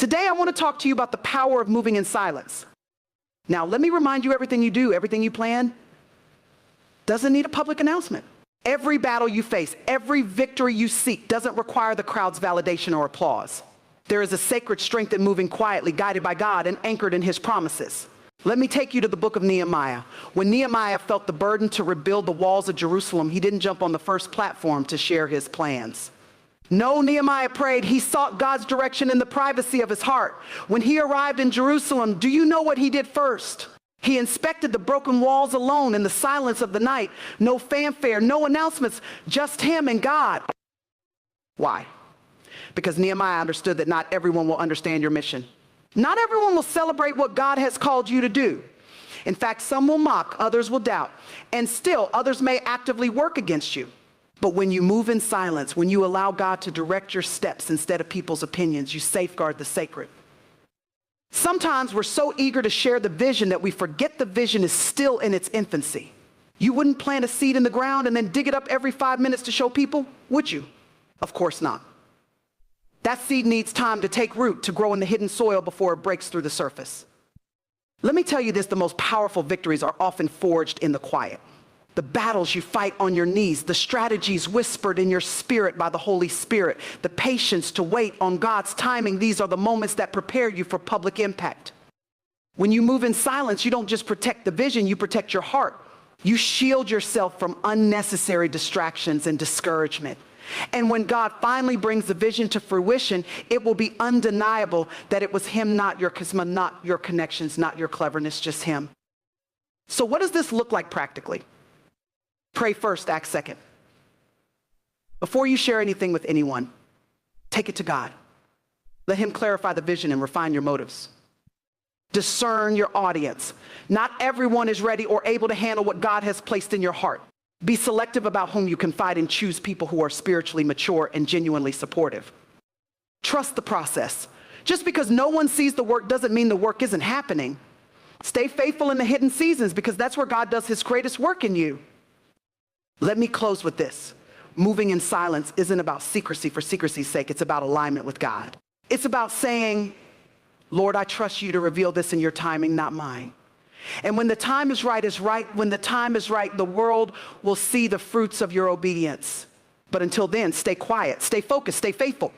Today, I want to talk to you about the power of moving in silence. Now, let me remind you, everything you do, everything you plan, doesn't need a public announcement. Every battle you face, every victory you seek doesn't require the crowd's validation or applause. There is a sacred strength in moving quietly, guided by God and anchored in his promises. Let me take you to the book of Nehemiah. When Nehemiah felt the burden to rebuild the walls of Jerusalem, he didn't jump on the first platform to share his plans. No, Nehemiah prayed. He sought God's direction in the privacy of his heart. When he arrived in Jerusalem, do you know what he did first? He inspected the broken walls alone in the silence of the night. No fanfare, no announcements, just him and God. Why? Because Nehemiah understood that not everyone will understand your mission. Not everyone will celebrate what God has called you to do. In fact, some will mock, others will doubt, and still others may actively work against you. But when you move in silence, when you allow God to direct your steps instead of people's opinions, you safeguard the sacred. Sometimes we're so eager to share the vision that we forget the vision is still in its infancy. You wouldn't plant a seed in the ground and then dig it up every 5 minutes to show people, would you? Of course not. That seed needs time to take root, to grow in the hidden soil before it breaks through the surface. Let me tell you this, the most powerful victories are often forged in the quiet. The battles you fight on your knees, the strategies whispered in your spirit by the Holy Spirit, the patience to wait on God's timing, these are the moments that prepare you for public impact. When you move in silence, you don't just protect the vision, you protect your heart. You shield yourself from unnecessary distractions and discouragement. And when God finally brings the vision to fruition, it will be undeniable that it was him, not your charisma, not your connections, not your cleverness, just him. So what does this look like practically? Pray first, act second. Before you share anything with anyone, take it to God. Let him clarify the vision and refine your motives. Discern your audience. Not everyone is ready or able to handle what God has placed in your heart. Be selective about whom you confide and choose people who are spiritually mature and genuinely supportive. Trust the process. Just because no one sees the work doesn't mean the work isn't happening. Stay faithful in the hidden seasons because that's where God does his greatest work in you. Let me close with this. Moving in silence isn't about secrecy for secrecy's sake. It's about alignment with God. It's about saying, Lord, I trust you to reveal this in your timing, not mine. And when the time is right, is right. When the time is right, the world will see the fruits of your obedience. But until then, stay quiet, stay focused, stay faithful.